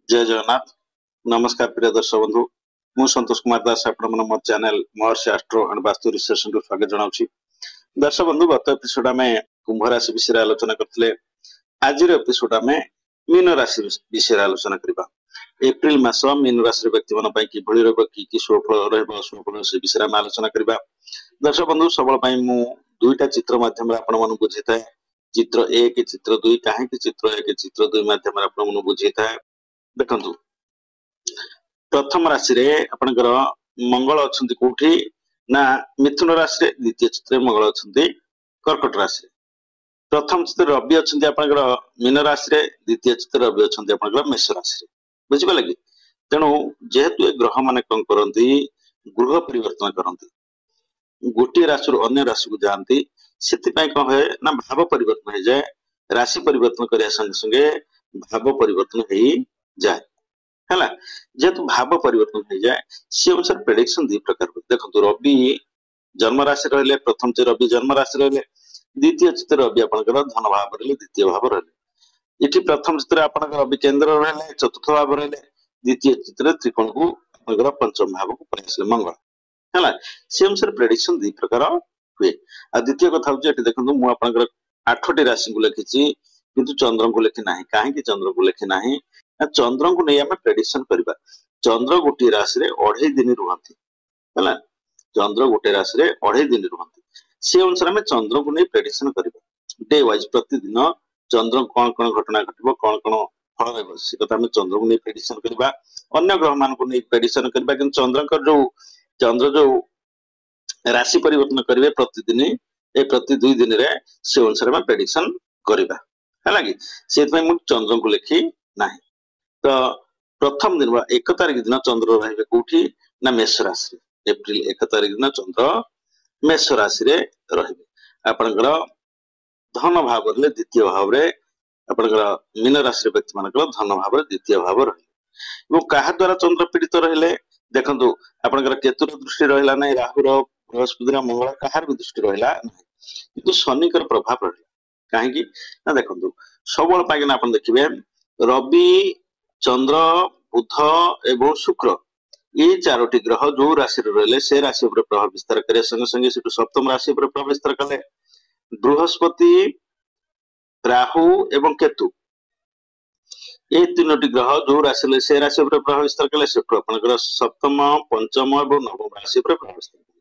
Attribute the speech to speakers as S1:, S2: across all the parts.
S1: जय जगन्नाथ। नमस्कार प्रिय दर्शक बंधु, मु संतोष कुमार दास आपण मन मोर channel Maharshi astro and vastu research centre स्वागत जनाउछि। दर्शक बंधु, गत एपिसोड में कुंभ राशि विषय आलोचना करथिले। आज एपिसोड में मीन राशि विषय आलोचना करबा। एप्रिल मास मीन राशि व्यक्ति मन पई कि भଳି रहबो कि सुफल रहबो सुफल से विषय में आलोचना करबा। दर्शक बंधु, सबल पई मु दुईटा चित्र माध्यम रे आपण मन बुझिताय। चित्र 1 चित्र 2 काहे कि चित्र 1 चित्र 2 माध्यम रे आपण मन बुझिताय। देखंतु प्रथम राशि रे आपनकर मंगल अछंती कोठी ना मिथुन राशि रे, द्वितीय चित्र मंगल अछंती कर्कट राशि रे, प्रथम चित्र रवि अछंती आपनकर मीन राशि रे, द्वितीय चित्र रवि अछंती आपनकर मेष राशि रे। बुझि पाले कि तेणु जेहेतु ग्रह माने कोन करंती गृह परिवर्तन करंती, गोटे राशि रो अन्य राशि को जानती, सेति पय कोन होय ना भाव परिवर्तन हो जाए। राशि परिवर्तन करिया संगे संगे भाव परिवर्तन हेई जाए हैला। जेहेतु भाव परिवर्तन हो जाए से अनुसार प्रेडिक्शन दी प्रकार हो। देखो रवि जन्म राशि रहले, प्रथम चित्र रवि जन्म राशि रहले, द्वितीय चित्र रवि आपनकर धन भाव रहले, द्वितीय भाव रहले। इठी प्रथम चित्र आपनकर रवि केंद्र रहले, चतुर्थ भाव रहले, द्वितीय चित्र त्रिकोण को आपनकर पंचम भाव को पयसले मंगल हैला। से अनुसार प्रेडिक्शन दी प्रकार हुए। आ द्वितीय कथा हो एठी देखंतु मु आपनकर 8टी राशि को लिखिछि किंतु चंद्र को लिखि नाही। काहे कि चंद्र को लिखि नाही? चंद्र को नहीं आम प्रेडिक्शन करबा। चंद्र गोटे राशि रे 2.5 दिन रुहंती हैला। चंद्र गोटे राशि रे 2.5 दिन रुहंती, से अनुसार में चंद्र को नहीं प्रेडिक्शन करबा। डे वाइज प्रतिदिन चंद्र कौन कौन घटना घटिबो, कौन कौन फल हेबो, से कथा में चंद्र को नहीं प्रेडिक्शन करबा। अन्य ग्रह मान को नहीं प्रेडिक्शन करबा, किंतु चंद्र जो राशि परिवर्तन करिवे प्रतिदिन, ए प्रति 2 दिन रे से अनुसार में प्रेडिक्शन करबा हैला कि। सेत में मु चंद्र को लिखि नाही। तो प्रथम दिन 1 तारिख दिन चंद्र रहिबे कोठी ना मेष राशि रे। एप्रिल 1 तारिख दिन चंद्र मेष राशि रे रहिबे। आपनकर धन भाव रे द्वितीय भाव रे, आपनकर मीन राशि रे व्यक्ति मानकर धन भाव रे द्वितीय भाव रहिबे। वो काहा द्वारा चंद्र पीड़ित रहले देखंतु, आपनकर केतुर दृष्टि रहला नै, राहुर बृहस्पति मंगल काहार भी दृष्टि रहला नै, किंतु शनि कर प्रभाव रहला। काहे कि ना देखंतु सबल पाइना आपन देखिबे रवि, चंद्र, बुध एवं शुक्र ये 4टी ग्रह जो राशि रहिले से राशि पर प्रभाव विस्तार करे। संगे संगे से सप्तम राशि पर प्रभाव विस्तार कले। बृहस्पति, राहु एवं केतु ये 3टी ग्रह जो राशि से राशि पर प्रभाव विस्तार कले। से आपनकर सप्तम, पंचम एवं नवम राशि पर प्रभाव विस्तार कले।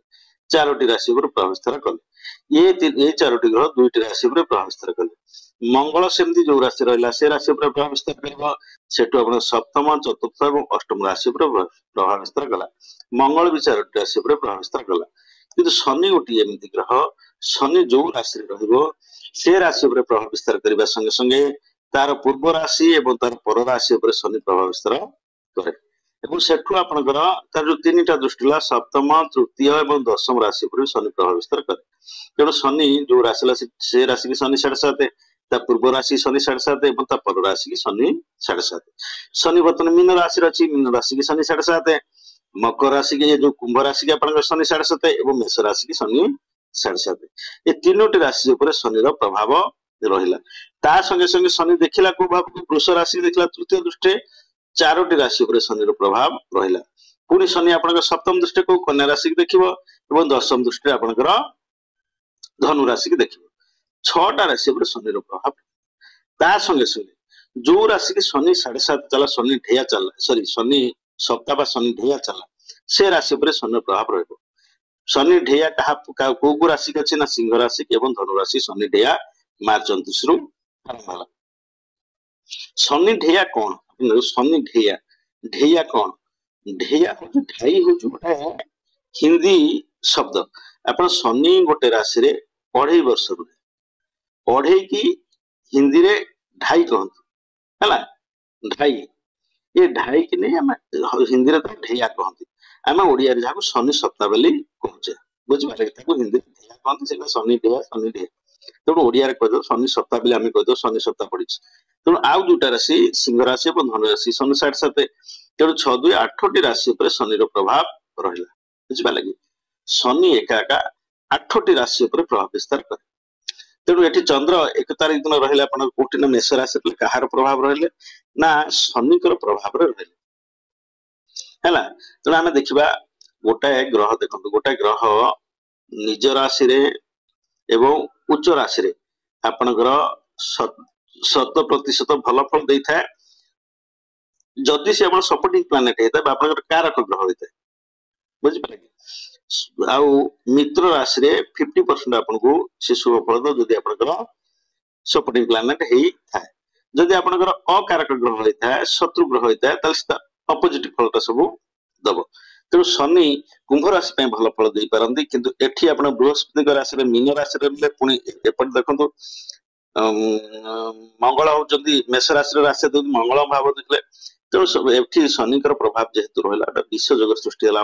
S1: 4टी राशि पर प्रभाव विस्तार कले। ये 4टी ग्रह 2टी राशि पर प्रभाव विस्तार कले। मंगल सेमती जो राशि रहला से राशि पर प्रभाव विस्तार करबा। सेटु अपन सप्तम, चतुर्थ एवं अष्टम राशि पर प्रभाव विस्तार कला। मंगल भी 4टी राशि पर प्रभाव विस्तार कला। किंतु शनि गोटी एमती ग्रह, शनि जो राशि रहइबो से राशि पर प्रभाव विस्तार करबा संगे संगे तार पूर्व राशि एवं तार पर राशि पर शनि प्रभाव विस्तार करे। एवं सेठु आपनकर तार जो 3टा दृष्टिला सप्तम, तृतीय एवं दशम राशि पर शनि प्रभाव विस्तार करे। तेणु शनि जो राशि से राशि की शनि 7.5, ता पूर्व राशि शनि 7.5 एवं ता पर राशि की शनि 7.5। शनि वर्तमान मीन राशि रची, मीन राशि की शनि 7.5, मकर राशि के जो कुंभ राशि के आपन शनि 7.5 एवं मेष राशि की शनि 7.5। ये 3टी राशि ऊपर शनि रो प्रभाव रहिला। ता संगे संगे शनि देखिला को भाव वृष राशि देखिला तृतीय दृष्टि, 4टी राशि ऊपर शनि रो प्रभाव रहिला। पुनी शनि आपन सप्तम दृष्टि को कन्या राशि के देखिबो एवं दशम दृष्टि आपनकर धनु राशि के देखिबो। 6टा राशि पर शनि रो प्रभाव। ता संगे संगे जो राशि के शनि 7.5 चला, शनि ढेया चला, सॉरी शनि सप्ताह बा शनि ढेया चला, से राशि पर शनि प्रभाव रहबो। शनि ढेया कहा को राशि के ना सिंह राशि एवं धनु राशि शनि ढेया मार्च 29 रु आरंभ होला। शनि ढेया कोन? शनि ढेया कोन? ढेया हो ढाई हो जोटा हिंदी शब्द। अपन शनि गोटे राशि रे 2.5 वर्ष रुहे, 2.5 की हिंदी रे ढाई कहते हैला। ढाई ये ढाई की नहीं हम हिंदी रे तो ढेया कहते। आम ओडिया रे जाको शनि सप्ताह बोली कहचे, बुझि पारे ताको हिंदी रे ढेया कहते। से शनि ढेया तेणु ओडिया रे कह दो शनि सप्ताह बोली आम कह दो शनि सप्ताह पड़ी। तेणु आउ दुटा राशि सिंह राशि और धनु राशि शनि 7.5। तेणु 6 2 8टी राशि पर शनि रो प्रभाव रहिला। बुझि पाले कि शनि एका 8टी राशि पर प्रभाव विस्तार करे। तेणु एठी चंद्र 1 तारिख दिन रहिले आपण कोठी ना मेष राशि रे कहार प्रभाव रहिले ना शनिकर प्रभाव रे रहिले हैला। तेणु आमे देखिबा गोटाए ग्रह देखंतु गोटाए ग्रह निज राशि रे एवं उच्च राशि रे आपणकर 100% भल फल देता जदि से आपण सपोर्टिंग प्लैनेट हेता आपणकर कारक ग्रह हेता बुझि पाले कि आउ मित्र राशि रे 50% आपन को से शुभ फल दो जदि आपणकर सपोर्टिंग प्लैनेट हेई थाए जदि आपणकर अकारक ग्रह हेता शत्रु ग्रह हेता ताल अपोजिट फलटा सब दबो। तेणु शनि कुंभ राशि पे भल फल दे पारंती किंतु एठी आपण बृहस्पति राशि रे मीन राशि रे पुणी एपट देखंतु मंगल होचंदी मेष राशि रे राशि दे मंगल भाव देखले तेणु एठी शनिकर प्रभाव जेहेतु रहला विश्व जगत सृष्टि हला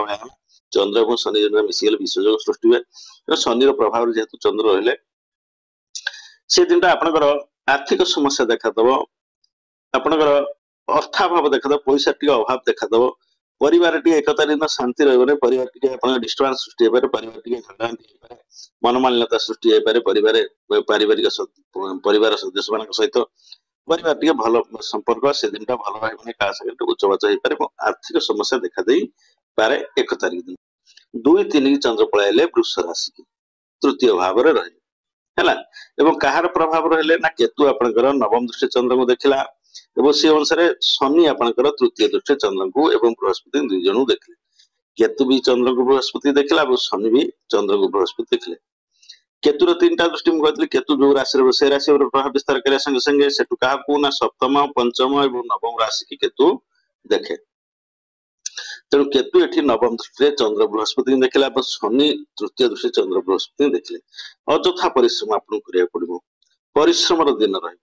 S1: चंद्र और शनि मिसी विश्व जगत सृष्टि हुए शनि प्रभाव जेहेतु चंद्र रहिले से दिन आपणकर आर्थिक समस्या देखादब आपणकर अर्थाभाव देखादब पैसा टी अभाव देखादब परिवार टी 1 तारिख दिन शांति रहिबने परिवार टी आपण डिस्टर्बेंस सृष्टि हेबारे परिवार टी झगड़ा हेबारे मनमालिन्यता सृष्टि हेबारे परिवार पारिवारिक परिवार सदस्य मान सहित परिवार टी भल संपर्क से दिन भल रहिबने का संगे उच्चवाच हे पारे आर्थिक समस्या देखा देई पारे 1 तारिख दिन 2-3 की चंद्र पळाइले वृष राशि की तृतीय भाव रे रहे हैला एवं कहार प्रभाव रहले ना केतु आपनकर नवम दृष्टि चंद्र को देखिला एवं से अनुसार शनि आपनकर तृतीय दृष्टि चंद्र को एवं बृहस्पति दुई जणु देखले केतु भी चंद्र को बृहस्पति देखला और शनि भी चंद्र को बृहस्पति देखले केतुर 3टा दृष्टि में कहतली केतु जो राशि रे से राशि रे प्रभाव विस्तार करे संगे संगे सेटु कहा को ना सप्तम पंचम एवं नवम राशि की केतु देखे तेणु केतु एठी नवम दृष्टि चंद्र बृहस्पति देखला शनि तृतीय दृष्टि चंद्र बृहस्पति देखले अଯଥା परिश्रम आपन करिया पड़िबो परिश्रम दिन रही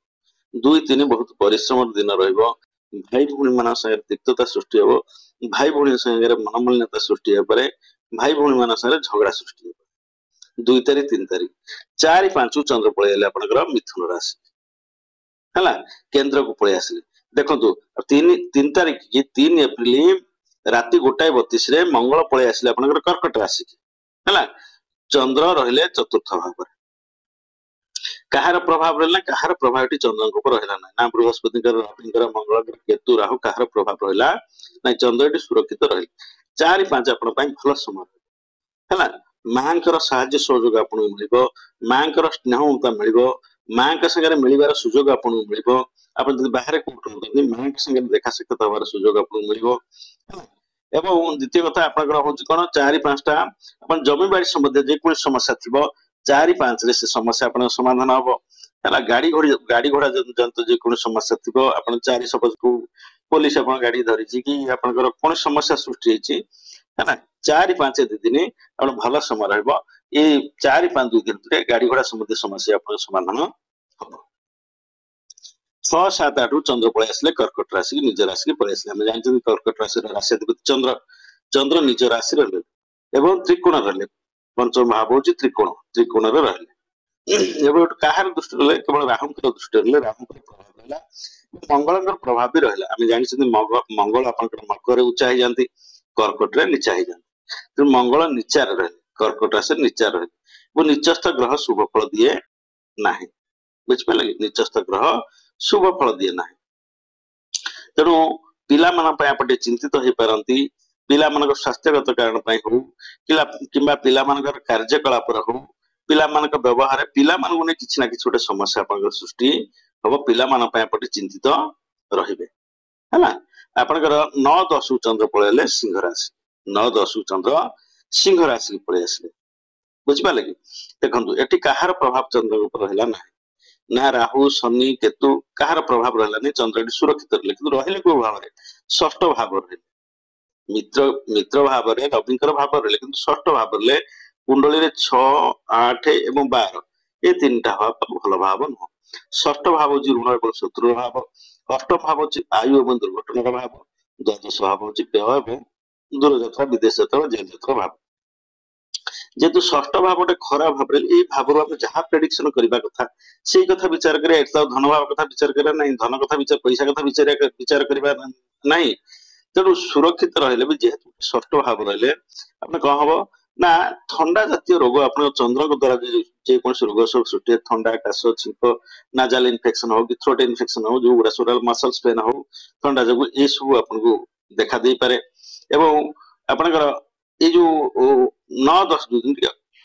S1: 2-3 बहुत परिश्रम दिन रहिबो भाई भौणी मान संगे तिक्तता सृष्टि हो भाई भौणी संगे मनमालिन्यता सृष्टि हो पारे भाई भौणी मान संगे झगड़ा सृष्टि हो 2 तारिख 3 तारिख 4-5 चंद्र पळेले आपनकर मिथुन राशि हला केंद्र को पळे आसले देखंतु 3 तारिख की 3 अप्रैल राति 1:32 रे मंगल पळे आसले आपनकर कर्कट राशि की हला चंद्र रहिले चतुर्थ भाव कहार प्रभाव रहला कहार प्रभाव चंद्र को रहला ना बृहस्पति रविंकर मंगल केतु राहु कहार प्रभाव रहला ना चंद्र सुरक्षित रहे 4-5 आपण भल समय है मांकर साहाय्य सहयोग आपन मिलिबो मांकर स्नेह ममता मिलिबो मां के संगे मिलिबार सुजोग आपन मिलिबो आपण जदि बाहर कोठो मां के संगे देखा साक्षात होबार सुजोग आपन मिलिबो एवं द्वितीय कथा आपनकर होची कोन 4-5टा अपन जमी बाड़ी संबंधी जे कोन समस्या थिबो 4-5 रे से समस्या अपन समाधान हबो हला गाड़ी घोड़ा जंतु जे कोन समस्या थिबो अपन 4 सपोज को पुलिस अपन गाड़ी धरि छी कि आपनकर कोन समस्या सृष्टि हेची हला 4-5 दिन अपन भल समय रहबो ए 4-5 दिन रे गाड़ी घोड़ा संबंधी समस्या अपन समाधान हबो 6-7-8 चंद्र पळे आसले कर्कट राशि की निज राशि की पळे आसले हम जानते कर्कट राशि रे राशि अधिपति चंद्र चंद्र निज राशि रे एवं त्रिकोण रहले पंचम भाव होची त्रिकोण रे रहले एवं कहार दृष्टि रहले केवल राहुंकर दृष्टि रहले राहुंकर प्रभाव रहला मंगलकर प्रभाव भी रहला हम जानते मंगल आपनकर मकर रे ऊंचा हे जानती कर्कट रे नीचा हे जानती तो मंगल नीचा रे रहले कर्कट राशि नीचा रहले वो नीचस्थ ग्रह शुभ फल दिए नाही बुझ पे लगे नीचस्थ ग्रह शुभ फल दिए ना तेणु पिला मान पटे चिंतित हो पारती पिला मान स्वास्थ्यगत कारण हो कि पिला मान कार्यकलाप हो पिला मान व्यवहार पिला मान किसी ना कि गोटे समस्या सृष्टि हम पिला मान पटे चिंतित रहिबे है आपनकर 9-10 चंद्र पळेले सिंह राशि 9-10 चंद्र सिंह राशि पळे आसले बुझिपाले कि देखंतु एटी कहार प्रभाव चंद्र ऊपर रहला ना ना राहु शनि केतु कहार प्रभाव रहला नहीं चंद्र सुरक्षित रहले किंतु रहले को भाव रे षष्ठ भाव रे मित्र भाव रे रविंकर भाव रे किंतु षष्ठ भाव रे कुंडली रे 6 8 एवं 12 ए तीनटा भाव भल भाव न षष्ठ भाव जी ऋण एवं शत्रु भाव अष्टम भाव जी आयु एवं दुर्घटना भाव द्वादश भाव जी व्यय एवं दूरयात्रा विदेश यात्रा जेल यात्रा भाव जेतु षष्ठ भाव गोटे खराब भाव भाव जहाँ प्रेडिक्शन करने कथा से कथा विचार करे धन भाव कथा विचार करा नहीं धन कथा विचार पैसा कथा विचार करबा नहीं तेणु सुरक्षित रहिले भी जेहेतु षष्ठ भाव रहिले आपने कौन हम ना थंडा जातीय रोग अपन चंद्र को द्वारा जेकोसी रोग सब सृष्टि थंडा काश छींक नाजाल इन्फेक्शन हो कि थ्रोट इन्फेक्शन हो जो गुड़ा सब मसल्स पेन हो थंडा जो ये सब अपन को देखा दे पारे एवं आपनकर ये जो 9-10 दिन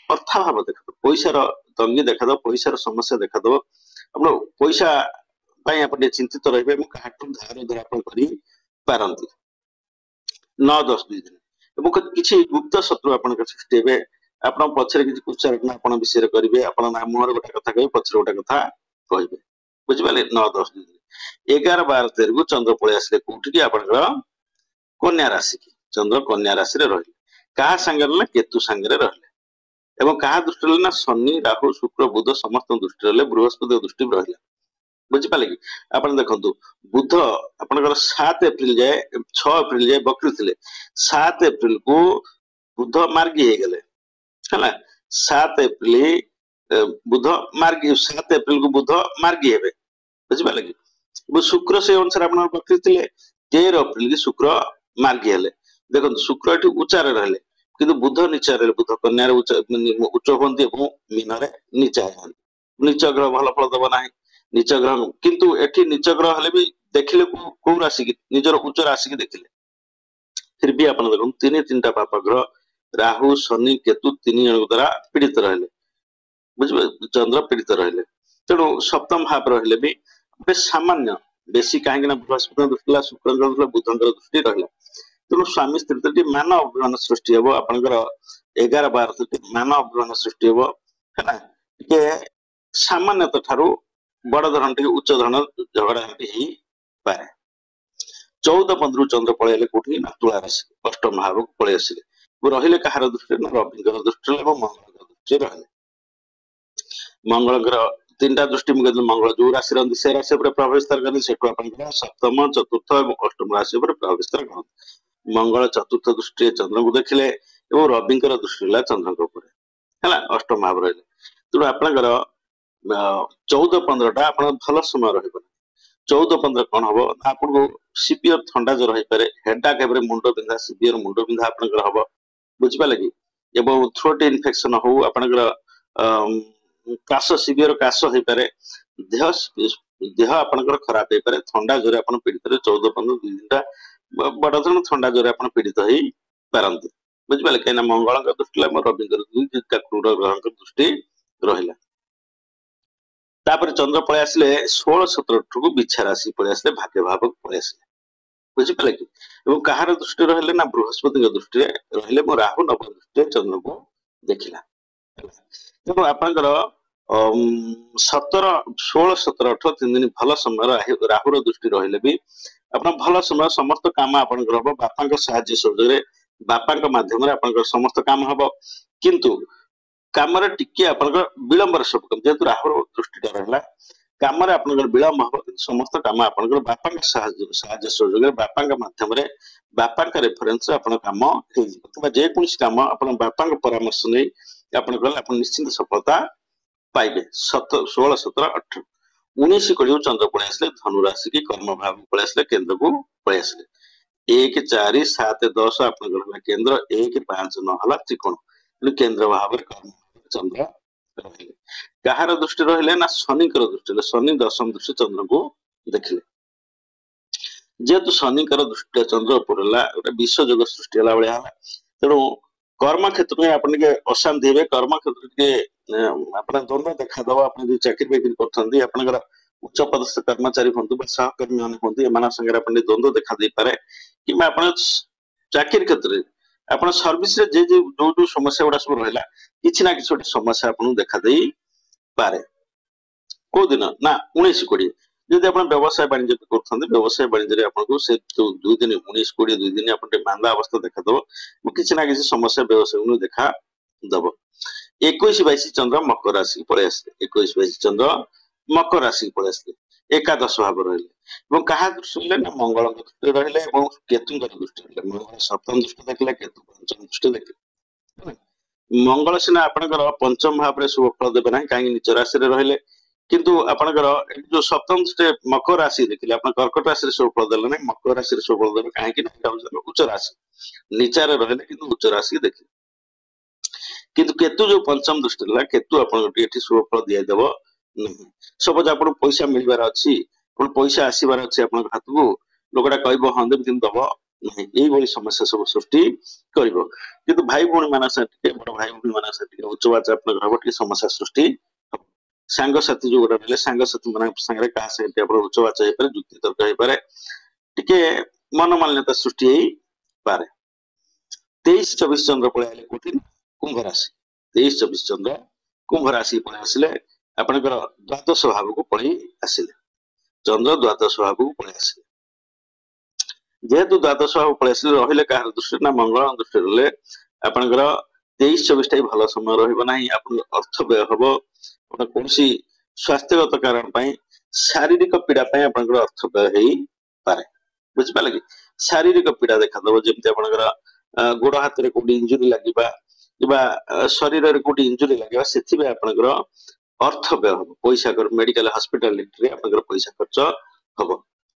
S1: अर्थाभाव देखा पैसार तंगी देखा पैसार समस्या देखा आप पैसा आप चिंतित रहे धार उधार आप पारती 9-10 दिन किसी गुप्त शत्रु आप सृष्टि हे आप पचर किसी उच्चारण आप विषय करेंगे आप मुहर गोटे कथा कहे पचर गोटे कथा कहे बुझे 9-10 दिन 11-12 को चंद्र पलि आसे कौटी आप कन्या राशि की चंद्र कन्या राशि रही क्या सांगे ना केतु सांगे रही क्या दृष्टि ना शनि राहु शुक्र बुध समस्त दृष्टि रही बृहस्पति दृष्टि रही बुझिपारे कि आप देखो बुध आपंकर 7 एप्रिल जाए 6 एप्रिल जाए बकरी थे 7 एप्रिल को बुध मार्गी हो गले है 7 एप्रिल बुध मार्गी 7 एप्रिल को बुध मार्गी हे बुझिपारे कि शुक्र से अनुसार आप बकरी थे 13 एप्रिल की शुक्र मार्गी हेले देखो शुक्र ये उच्चारे रहे किंतु बुध नीचा रहे बुध कन्या उच्च हमें मीन नीचा नीच ग्रह भल फल दब ना नीच ग्रह किंतु एठी नीच ग्रह हेले भी देखिले को राशि की निजर उच्च राशि की देखिले फिर भी आप देखो 3 पाप ग्रह राहु शनि केतु 3 जन द्वारा पीड़ित रहे बुझे चंद्र पीड़ित रहे तेणु सप्तम भाव रहे भी गोटे सामान्य बेसी कहीं बृहस्पति दृष्टि शुक्र बुध दृष्टि रहा तेणु स्वामी स्त्री मान अभिमान सृष्टि हम आपंकर 11-12 मान अभिमान सृष्टि हम है सामान्यत ठारू बड़ धरण टे उच्च धरण झगड़ा हो पाए 14-15 चंद्र पलैले कौटी ना तुला राशि अष्टम भाव को पलि आसिले रहिले कहार दृष्टि ना रवि दृष्टि मंगल दृष्टि रहे मंगल 3टा दृष्टि मुझे मंगल जो राशि रही से राशि प्रभाव विस्तार करते सप्तम चतुर्थ और अष्टम राशि प्रभाव विस्तार करते मंगल चतुर्थ दृष्टि चंद्र को देखिले और रवि दृष्टि चंद्र है अष्टम भाव रही तेणु आपंकर 14-15 आप भल समय रही 14-15 कौन हम आपको सीवियर थंडा जर हो पारे हेडाक मुंड बिंधा सीवियर मुंड बिंधा आपंकर हम बुझिपारे कि थ्रोट इन्फेक्शन हो आपंकर काश सीवियर काश हो पारे देह देह आपंकर खराब हो पारे थंडा जोरे आप पीड़ित 14-15 दिन बड़ धरण थंडा जोरे आप पीड़ित हो पारती बुझिपारे कहीं मंगल दृष्टि रवि क्रूर ग्रह दृष्टि रहा तापर चंद्र पलि आसिले 16-17 को बिछा राशि पलि आसिले भाग्य भाव पलि आसिले बुझिपारे कि कहार दृष्टि रहिले ना बृहस्पति दृष्टि रहिले राहु नवम दृष्टि चंद्र को देखिला तेणु आपंकर 16-17-18 3 दिन भल समय राहुर दृष्टि रहिले भी आप भल समय समस्त काम आपंकर हम बापा साहाय्य सहयोग बापा मध्यम समस्त काम हम किंतु काम टिके विलंबर सब कम जेहेतु राहुर दृष्टि रहा काम विलंब हम समस्त काम आपंकर बापा साहाय्य सहयोग बापा मध्यम बापा रेफरेन्स काम जेकोसी काम आप बापा परामर्श नहीं आप निश्चिंत सफलता पाइबे 16-17-18 19 को चंद्र पलि आसिले धनु राशि की कर्म भाव पलि आसिले केंद्र को पलि आसिले 1 4 7 10 आपंकर केंद्र 1 5 9 है त्रिकोण केंद्र भाव कर्म चंद्र रहिले कहार दृष्टि रहिले ना शनि दृष्टि शनि दशम दृष्टि चंद्र को देखिले जेहेतु शनि दृष्टि चंद्र ऊपर गोटे विश्वजोग सृष्टि है भाया तेणु कर्म क्षेत्र में आप अशांति हे कर्म क्षेत्र के द्वंद्व देखादब आप चाकरी बाकरी कर उच्च पदस्थ कर्मचारी हूँ सहकर्मी मैंने हूँ एम संगे द्वंद्व देखा दे पारे कि चाकरी क्षेत्र आप सर्विस जे जो समस्या गुड़ा सब रहा किसी ना कि समस्या आपको देखा दे पारे कौ दिन ना 19-20 जदि आप व्यवसाय वाणिज्य करते व्यवसाय वाणिज्य आपको से 2 दिन 19-20 2 दिन आप मांदा अवस्था देखादब किसी ना किसी समस्या व्यवसाय देखा दब 21-22 चंद्र मकर राशि पलि आसिले 21-22 चंद्र मकर राशि पलि आसिले एकादश भाव रहिले क्या दृष्टि ना मंगल दृष्टि रहिले केतु दृष्टि रहिले मंगल सप्तम दृष्टि देखिले केतु पंचम दृष्टि देखिले मंगल सीना आपंकर पंचम भाव में शुभ फल देवे ना कहीं निज राशि रहिले किंतु आपंकर जो सप्तम दृष्टि मकर राशि देखिले आप कर्कट राशि शुभ फल देले ना मकर राशि शुभ फल देवे कहीं उच्च राशि नीचार रहिले कि उच्च राशि देखिले किंतु केतु जो पंचम दृष्टि रहा केतु आपन एठी शुभ फल दिया देबो नहीं। सपोज आपन पैसा मिलबार अछि पण पैसा आसीबार अछि आपन हाथ को लोकटा कहबो हां देब किंतु दबो नहीं एई भली समस्या सब सृष्टि करिवो। किंतु भाई भौणी मानक साथे बड़ भाई भौणी मानक साथे उच्च बाच आपन घरबो टी समस्या सृष्टि सांग साथी जो गोटा रहले सांग साथी मन संगे का से आपन उच्च बाच हे पर जुक्ति तर्क हे पारे टिके मनोमालिन्यता सृष्टि हे पारे। 23-24 चंद्र पळे आले कोठी कुंभ राशि 23-24 चंद्र कुंभ राशि पळे आसिले आपनकर द्वादश भाव को पळे आसिले चंद्र द्वादश भाव को पळे आसिले जेहेतु द्वादश भाव पळे आसिले रहिले कार दृष्टि ना मंगल दृष्टि रहले आपनकर 23-24 टाइ भलो समय रहइबो नाही। आपन अर्थ व्यय हबो कोनसी स्वास्थ्यगत कारण पई शारीरिक पीड़ा पई आपनकर अर्थ व्यय हेई पारे बुझ पाले कि शारीरिक पीड़ा देखा दबो जेमते आपनकर गोड़ हाथ रे कोडी इंजुरी लागिबा किबा शरीर रे कोडी इंजुरी लागिबा सेथि बे आपनकर अर्थ व्यय हबो पैसा कर मेडिकल हॉस्पिटलिटी रे आपनकर पैसा खर्च हबो।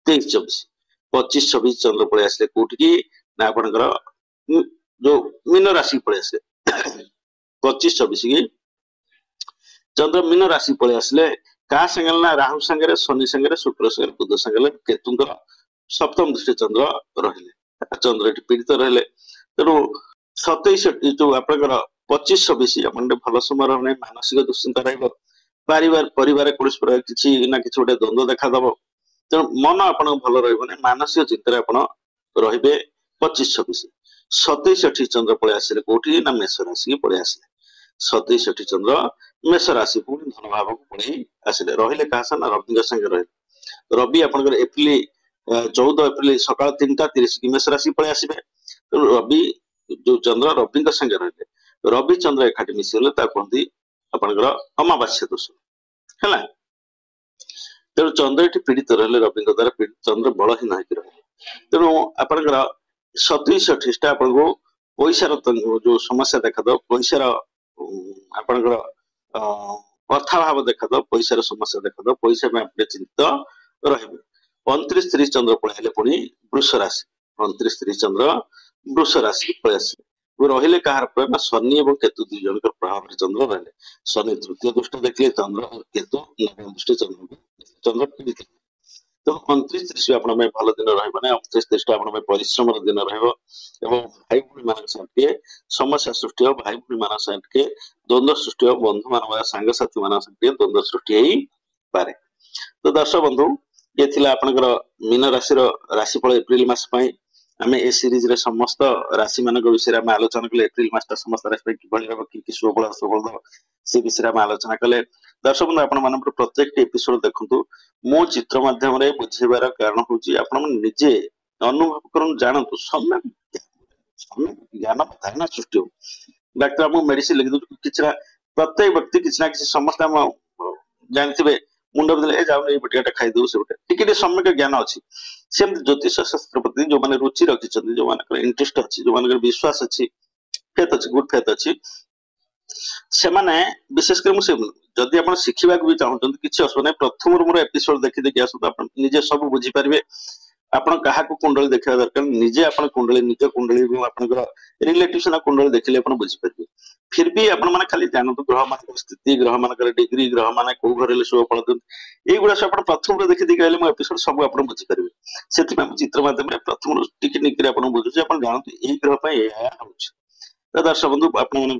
S1: 23-24 25-26 चंद्र पळे आसले कोठी की ना आपनकर जो मीन राशि पळे आसे 25-26 की चंद्र मीन राशि पळे आसले का संगल ना राहु संगे शनि संगे शुक्र संगे बुध संगे केतुंकर सप्तम दृष्टि चंद्र रहिले चंद्र पीड़ित रहिले तेणु 27 जो आपनकर 25-26 अपन भल समय रहने मानसिक दुश्चिंता रहिबो परिवार कोनस प्रकार किछि ना किछि गोटे द्वंद्व देखा दबो तेणु मन आपन भल रहिबो नै मानसिक चिंता आपन रहिबे 25-26 27-28 चंद्र पळे आसिले कोठी ना मेष राशि पळे आसिले 27-28 चंद्र मेष राशि पुणी धन भाव को पळे आसिले रहिले कासा ना रवि संगे रहिले रवि आपनकर एप्रिल 14 एप्रिल सकाळ 3:30 की मेष राशि पळे आसीबे रवि जो चंद्र रवि संगे रहिले रवि चंद्र एकाठी मिसिले ता कहती आपनकर अमावास्या दोष हैला तेणु चंद्र एठी पीड़ित रहिले रवि द्वारा पीड़ित चंद्र बलहीन होई रहिले तेणु आपनकर 27-28 टा आपन को पैसा जो समस्या देखा दो पैसा आपनकर अर्थाभाव देखा दो पैसा समस्या देखा दो पैसा में आपने चिंतित रहिबे। 29-30 चंद्र पळे पुणी वृष राशि 29-30 चंद्र वृष राशि पळे आसे रहिले कहार पर ना शनि एवं केतु दुई जन के प्रभाव चंद्र रहिले शनि तृतीय दृष्टि देखले चंद्र और केतु नवम दृष्टि चंद्र पीड़ित तो 29-30 आपण में भलो दिन रहइबो नै 29-30 आपण में परिश्रम रो दिन रहइबो एवं भाई भूमि मानक साथे समस्या सृष्टि हो भाई भूमि मानक साथे द्वंद्व सृष्टि हो बंधु मानक संग साथी मानक साथे द्वंद्व सृष्टि हेई पारे। तो दर्शक बंधु ये थिला आपनकर मीन राशि रो राशिफल एप्रिल मास पई आमे ए सीरीज रे समस्त राशि मानक विषय रे आलोचना कले एप्रिल मास ता समस्त राशि की भली रहबो की शुभ फल से विषय में आलोचना कले। दर्शक बंधु आपण मान प्रत्येक एपिसोड देखंतु मो चित्र माध्यम रे बुझेबार कारण होची आपण मन निजे अनुभव करन जानतु समय ज्ञान धारणा सृष्टि हो डॉक्टर हम मेडिसिन लिख दो किछरा प्रत्येक व्यक्ति किछना किछ समस्त हम जानथिबे मुंड बदले जाऊ ए बटियाटा खाइ दउ से बटे टिके समय के ज्ञान अछि सेम ज्योतिष शास्त्र प्रति जो माने रुचि रखिछन जो माने इंटरेस्ट अछि जो माने विश्वास अछि फेथ अछि गुड फेथ अछि से माने विशेष कर मुसे जदि आपण शिखिबा को भी चाहउछन किछि असो नै प्रथम मोर एपिसोड देखि देखि आसु आपण निजे सब बुझी पारबे आपण काहा को कुंडली देखा दरकार निजे आपण कुंडली निज कुंडली एवं आपनकर रिलेटिव्स ना कुंडली देखले आपण बुझी पारबे फिर भी आपण माने खाली जानतु ग्रह मान स्थिति ग्रह मान डिग्री ग्रह मान को घरे शुभ फल दन एगुडा सब आपण प्रथम रे देखि देखि आले मो एपिसोड सब आपण बुझी पारबे सेति में चित्र माध्यम रे प्रथम टिक निक रे आपण बुझु आपण जानतु एई ग्रह पय एया होछ। तो दर्शक बंधु आपण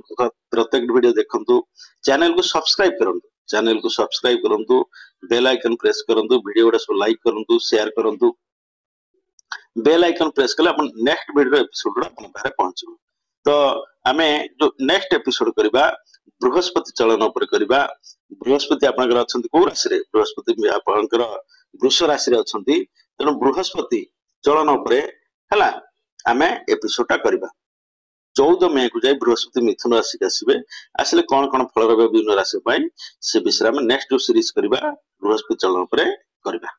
S1: प्रत्येक वीडियो देखंतु चैनल को सब्सक्राइब करंतु चैनल को सब्सक्राइब करंतु बेल आइकन प्रेस करंतु वीडियो गुडा सब लाइक करंतु शेयर करंतु बेल आइकन प्रेस कले अपन नेक्स्ट वीडियो एपिसोड अपन बारे पहुंचबो। तो आमे जो नेक्स्ट एपिसोड करबा बृहस्पति चलन ऊपर करबा बृहस्पति आपनकर अछंती को राशि रे बृहस्पति आपनकर वृष राशि रे अछंती तेनु बृहस्पति चलन ऊपर हला आमे एपिसोड ता करबा 14 मई को जाय बृहस्पति मिथुन राशि आसीबे आसले कोन फल रबे विभिन्न राशि पाई से विषय में नेक्स्ट जो सीरीज करबा बृहस्पति चलन ऊपर करबा।